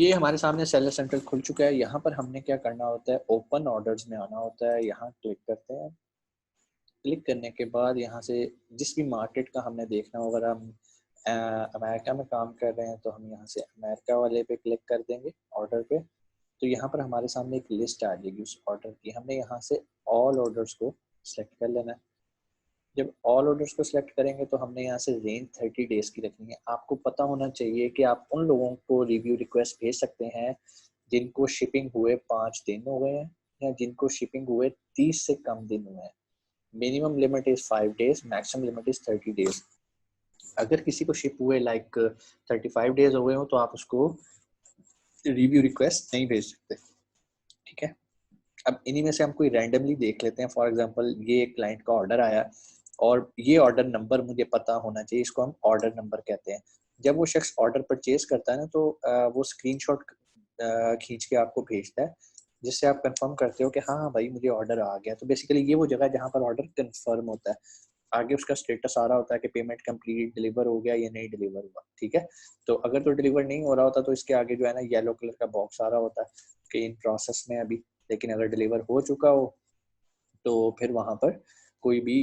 ये हमारे सामने सेलर सेंटर खुल चुका है। यहाँ पर हमने क्या करना होता है, ओपन ऑर्डर्स में आना होता है। यहाँ क्लिक करते हैं। क्लिक करने के बाद यहाँ से जिस भी मार्केट का हमने देखना हो, अगर हम अमेरिका में काम कर रहे हैं तो हम यहाँ से अमेरिका वाले पे क्लिक कर देंगे ऑर्डर पे। तो यहाँ पर हमारे सामने एक लिस्ट आ जाएगी उस ऑर्डर की। हमने यहाँ से ऑल ऑर्डर्स को सिलेक्ट कर लेना है। जब ऑल ऑर्डर्स को सिलेक्ट करेंगे तो हमने यहाँ से रेंज 30 डेज की रखनी है। आपको पता होना चाहिए कि आप उन लोगों को रिव्यू रिक्वेस्ट भेज सकते हैं जिनको शिपिंग हुए 5 दिन हो गए हैं या जिनको शिपिंग हुए 30 से कम दिन हुए हैं। Minimum limit is 5 days, maximum limit is 30 days. अगर किसी को शिप हुए 35 डेज हो गए हो तो आप उसको रिव्यू रिक्वेस्ट नहीं भेज सकते। ठीक है, अब इन्हीं में से हम कोई रैंडमली देख लेते हैं। फॉर एग्जांपल ये एक क्लाइंट का ऑर्डर आया और ये ऑर्डर नंबर मुझे पता होना चाहिए, इसको हम ऑर्डर नंबर कहते हैं। जब वो शख्स ऑर्डर परचेज करता है ना तो वो स्क्रीनशॉट खींच के आपको भेजता है जिससे आप कंफर्म करते हो कि हाँ भाई मुझे ऑर्डर आ गया। तो बेसिकली ये वो जगह है जहाँ पर ऑर्डर कंफर्म होता है। आगे उसका स्टेटस आ रहा होता है कि पेमेंट कंप्लीट, डिलीवर हो गया या नहीं डिलीवर हुआ। ठीक है, तो अगर तो डिलीवर नहीं हो रहा होता तो इसके आगे जो है ना येलो कलर का बॉक्स आ रहा होता है कि इन प्रोसेस में अभी। लेकिन अगर डिलीवर हो चुका हो तो फिर वहाँ पर कोई भी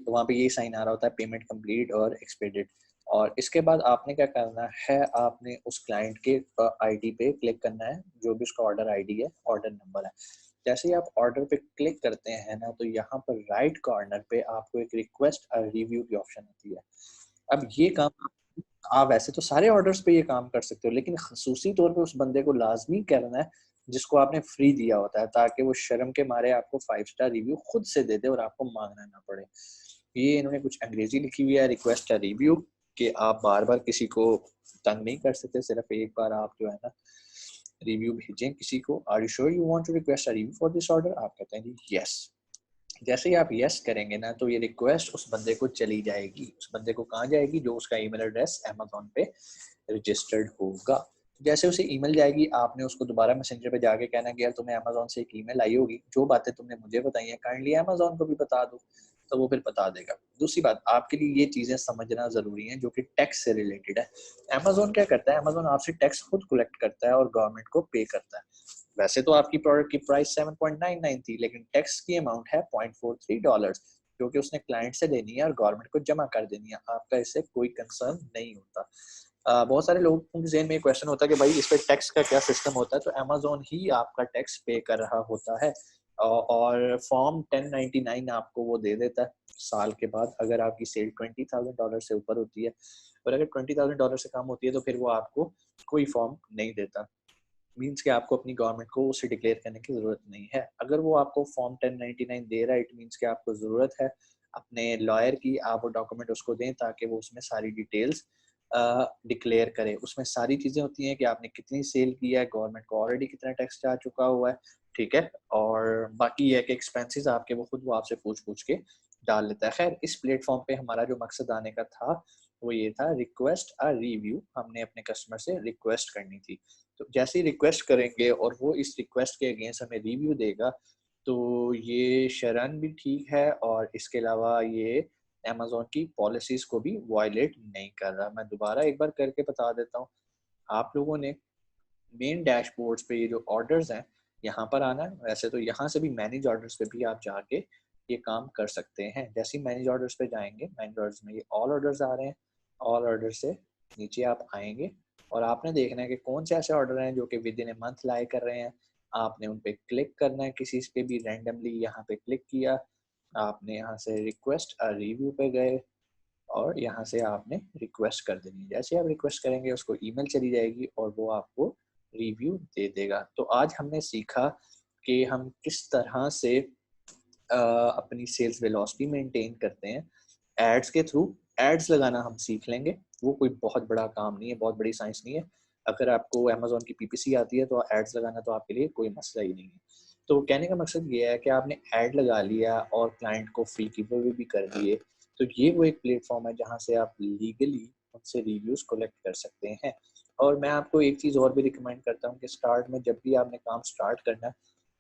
वहाँ पे ये साइन आ रहा होता है पेमेंट कंप्लीट और एक्सपेडेड। और इसके बाद आपने क्या करना है, आपने उस क्लाइंट के आईडी पे क्लिक करना है, जो भी उसका ऑर्डर आईडी है, ऑर्डर नंबर है। जैसे ही आप ऑर्डर पे क्लिक करते हैं ना तो यहाँ पर राइट कॉर्नर पे आपको एक रिक्वेस्ट और रिव्यू की ऑप्शन होती है। अब ये काम आप वैसे तो सारे ऑर्डर्स पे ये काम कर सकते हो, लेकिन खसूसी तौर पे उस बंदे को लाजमी करना है जिसको आपने फ्री दिया होता है, ताकि वो शर्म के मारे आपको 5 स्टार रिव्यू खुद से दे दे और आपको मांगना ना पड़े। ये इन्होंने कुछ अंग्रेजी लिखी हुई है, रिक्वेस्ट रिव्यू, कि आप बार बार किसी को तंग नहीं कर सकते, सिर्फ एक बार आप जो है ना रिव्यू भेजें किसी को। Are you sure you want to request a review for this order? आप कहते हैं जी यस। जैसे ही आप यस करेंगे ना तो ये रिक्वेस्ट उस बंदे को चली जाएगी। उस बंदे को कहाँ जाएगी? जो उसका ईमेल एड्रेस अमेज़न पे रजिस्टर्ड होगा। जैसे उसे ईमेल जाएगी, आपने उसको दोबारा मैसेंजर पे जाके कहना कि यार तुम्हें अमेज़न से एक ईमेल आई होगी, जो बातें तुमने मुझे बताई हैं काइंडली अमेज़न को भी बता दो, तो वो फिर बता देगा। दूसरी बात, आपके लिए ये चीज़ें समझना ज़रूरी है जो कि टैक्स से रिलेटेड है। अमेज़न क्या करता है, अमेज़न आपसे टैक्स खुद कलेक्ट करता है और गवर्नमेंट को पे करता है। वैसे तो आपकी प्रोडक्ट की प्राइस 7.99 थी, लेकिन टैक्स की अमाउंट है $0.43, जो कि उसने क्लाइंट से लेनी है और गवर्नमेंट को जमा कर देनी है। आपका इससे कोई कंसर्न नहीं होता। बहुत सारे लोगों के ज़हन में क्वेश्चन होता है कि भाई इस पे टैक्स का क्या सिस्टम होता है, तो अमेज़न ही आपका टैक्स पे कर रहा होता है। और फॉर्म 1099 आपको वो दे देता है साल के बाद, अगर आपकी सेल $20,000 से ऊपर होती है। और अगर $20,000 से कम होती है तो फिर वो आपको कोई फॉर्म नहीं देता। मीन्स कि आपको अपनी गवर्नमेंट को उसे डिक्लेयर करने की ज़रूरत नहीं है। अगर वो आपको फॉर्म 1099 दे रहा है, इट मीन्स कि आपको ज़रूरत है अपने लॉयर की, आप वो डॉक्यूमेंट उसको दें ताकि वो उसमें सारी डिटेल्स डिक्लेयर करे। उसमें सारी चीज़ें होती हैं कि आपने कितनी सेल की है, गवर्नमेंट को ऑलरेडी कितना टैक्स जा चुका हुआ है। ठीक है, और बाकी ये है कि एक्सपेंसेस आपके वो आपसे पूछ के डाल लेता है। खैर, इस प्लेटफॉर्म पे हमारा जो मकसद आने का था वो ये था, रिक्वेस्ट अ रिव्यू। हमने अपने कस्टमर से रिक्वेस्ट करनी थी। तो जैसे ही रिक्वेस्ट करेंगे और वो इस रिक्वेस्ट के अगेंस्ट हमें रिव्यू देगा, तो ये शरन भी ठीक है और इसके अलावा ये अमेज़न की पॉलिसीज़ को भी वायलेट नहीं कर रहा। मैं दोबारा एक बार करके बता देता हूँ। आप लोगों ने मेन डैशबोर्ड्स पे ये जो ऑर्डर्स हैं, यहाँ पर आना है। वैसे तो यहाँ से भी मैनेज ऑर्डर्स पे भी आप जाके ये काम कर सकते हैं। जैसे ही मैनेज ऑर्डर्स पे जाएँगे, मैनेज ऑर्डर्स में ये ऑल ऑर्डर्स आ रहे हैं। ऑल ऑर्डर से नीचे आप आएँगे और आपने देखना है कि कौन से ऐसे ऑर्डर हैं जो कि विद इन ए मंथ लाई कर रहे हैं। आपने उन पे क्लिक करना है, किसी पे भी रैंडमली यहाँ पे क्लिक किया। आपने यहाँ से रिक्वेस्ट अ रिव्यू पे गए और यहाँ से आपने रिक्वेस्ट कर देनी है। जैसे आप रिक्वेस्ट करेंगे उसको ईमेल चली जाएगी और वो आपको रिव्यू दे देगा। तो आज हमने सीखा कि हम किस तरह से अपनी सेल्स वेलोसिटी मेंटेन करते हैं एड्स के थ्रू। एड्स लगाना हम सीख लेंगे, वो कोई बहुत बड़ा काम नहीं है, बहुत बड़ी साइंस नहीं है। अगर आपको अमेज़न की पीपीसी आती है तो एड्स लगाना तो आपके लिए कोई मसला ही नहीं है। तो कहने का मकसद ये है कि आपने ऐड लगा लिया और क्लाइंट को फ्री गिव अवे भी कर दिए, तो ये वो एक प्लेटफॉर्म है जहाँ से आप लीगली उनसे रिव्यूज़ कलेक्ट कर सकते हैं। और मैं आपको एक चीज़ और भी रिकमेंड करता हूँ कि स्टार्ट में जब भी आपने काम स्टार्ट करना है,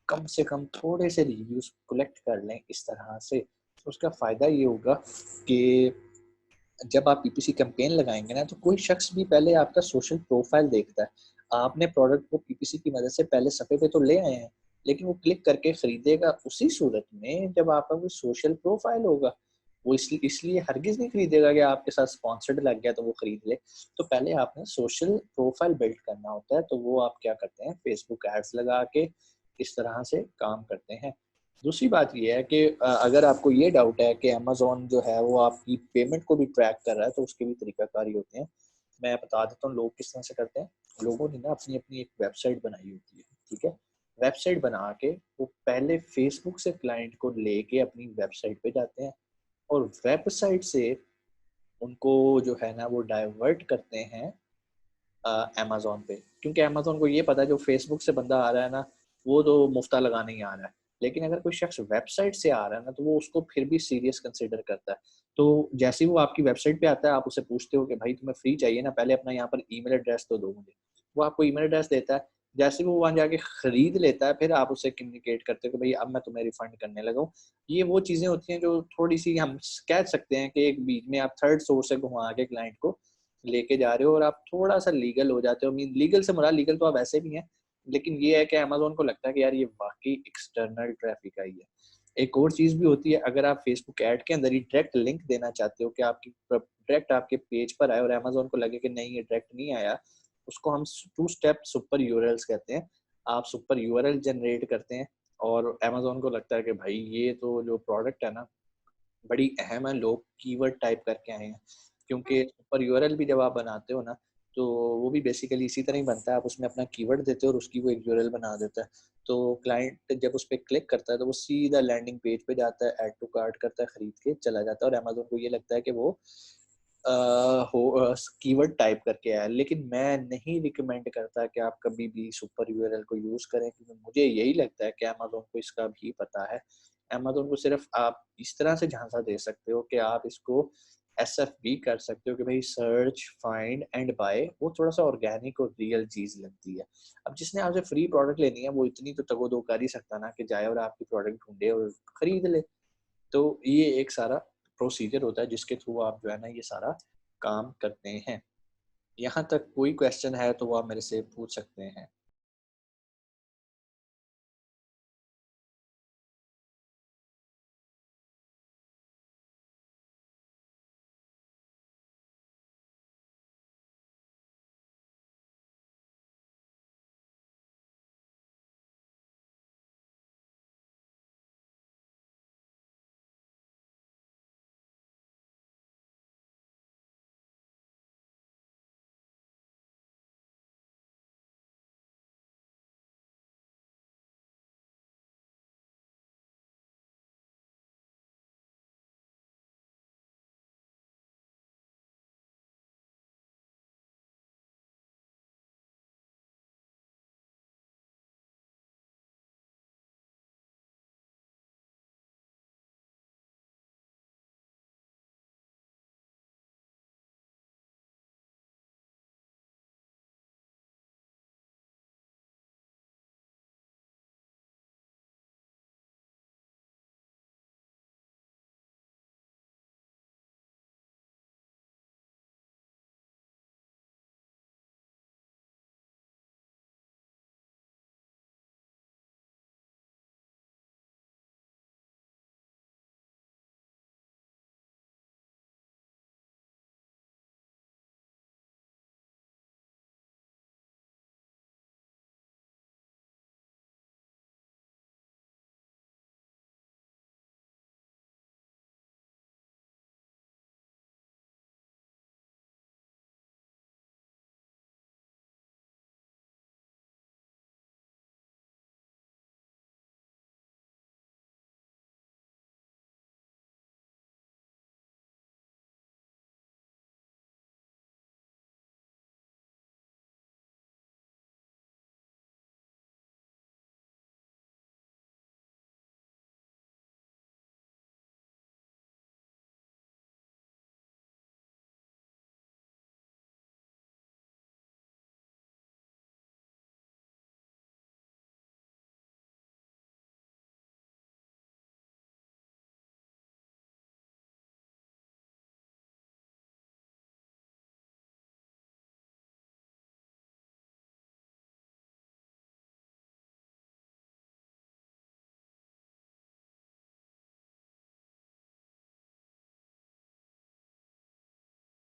कम से कम थोड़े से रिव्यूज़ कलेक्ट कर लें इस तरह से। तो उसका फ़ायदा ये होगा कि जब आप पीपीसी कैंपेन लगाएँगे ना तो कोई शख्स भी पहले आपका सोशल प्रोफाइल देखता है। आपने प्रोडक्ट को पीपीसी की मदद से पहले सफ़े पे तो ले आए हैं, लेकिन वो क्लिक करके खरीदेगा उसी सूरत में जब आपका कोई सोशल प्रोफाइल होगा। वो इसलिए हरगिज़ नहीं खरीदेगा कि आपके साथ स्पॉन्सर्ड लग गया तो वो खरीद ले। तो पहले आपने सोशल प्रोफाइल बिल्ड करना होता है, तो वो आप क्या करते हैं, फेसबुक एड्स लगा के इस तरह से काम करते हैं। दूसरी बात ये है कि अगर आपको ये डाउट है कि अमेज़न जो है वो आपकी पेमेंट को भी ट्रैक कर रहा है, तो उसके भी तरीकाकारी होते हैं। मैं बता देता हूँ लोग किस तरह से करते हैं। लोगों ने ना अपनी-अपनी एक वेबसाइट बनाई होती है, ठीक है? वेबसाइट बना के वो पहले फेसबुक से क्लाइंट को लेके अपनी वेबसाइट पे जाते हैं और वेबसाइट से उनको जो है ना वो डाइवर्ट करते हैं अमेज़न पे, क्योंकि अमेज़न को ये पता है जो फेसबुक से बंदा आ रहा है ना, वो तो मुफ्ता लगाने ही आ रहा है। लेकिन अगर कोई शख्स वेबसाइट से आ रहा है ना, तो वो उसको फिर भी सीरियस कंसिडर करता है। तो जैसे ही वो आपकी वेबसाइट पे आता है, आप उससे पूछते हो कि भाई तुम्हें फ्री चाहिए ना, पहले अपना यहाँ पर ईमेल एड्रेस तो दो मुझे। वो आपको ईमेल एड्रेस देता है, जैसे ही वो वहाँ जाके खरीद लेता है, फिर आप उससे कम्युनिकेट करते हो कि भई अब मैं तुम्हें रिफंड करने लगा हूँ। ये वो चीज़ें होती हैं जो थोड़ी-सी हम कह सकते हैं कि एक बीच में आप थर्ड सोर्स से घुमा के क्लाइंट को लेके जा रहे हो और आप थोड़ा-सा लीगल हो जाते हो। मीन लीगल से मुराद लीगल तो आप वैसे भी हैं, लेकिन ये है कि अमेज़न को लगता है कि यार ये वाक़ई एक्सटर्नल ट्रैफ़िक आई है। एक और चीज़ भी होती है, अगर आप फेसबुक ऐड के अंदर ही डायरेक्ट लिंक देना चाहते हो कि आपकी डायरेक्ट आपके पेज पर आए और अमेज़न को लगे कि नहीं ये डायरेक्ट नहीं आया, उसको हम टू स्टेप सुपर यूआरएल्स कहते हैं। आप सुपर यूआरएल जनरेट करते हैं और अमेज़न को लगता है कि भाई ये तो जो प्रोडक्ट है ना बड़ी अहम है, लोग कीवर्ड टाइप करके आए हैं। क्योंकि सुपर यूआरएल भी जब आप बनाते हो ना, तो वो भी बेसिकली इसी तरह ही बनता है, आप उसमें अपना कीवर्ड देते हो और उसकी वो एक यूआरएल बना देता है। तो क्लाइंट जब उस पे क्लिक करता है, तो वो सीधा लैंडिंग पेज पे जाता है, ऐड टू कार्ट करता है, खरीद के चला जाता है और अमेज़न को ये लगता है कि वो अ, कीवर्ड टाइप करके आया है। लेकिन मैं नहीं रिकमेंड करता कि आप कभी भी सुपर यूआरएल को यूज़ करें, क्योंकि मुझे यही लगता है कि अमेज़न को इसका भी पता है। अमेज़न को सिर्फ़ आप इस तरह से झांसा दे सकते हो कि आप इसको एसएफबी कर सकते हो कि भई सर्च, फाइंड एंड बाय, वो थोड़ा-सा ऑर्गेनिक और रियल चीज़ लगती है। अब जिसने आपसे फ्री प्रोडक्ट लेनी है, वो इतनी तो तगो-दो कर ही सकता है ना कि जाए और आपकी प्रोडक्ट ढूँढे और खरीद ले। तो ये एक सारा प्रोसीजर होता है जिसके थ्रू आप जो है ना ये सारा काम करते हैं। यहाँ तक कोई क्वेश्चन है तो वो आप मेरे से पूछ सकते हैं।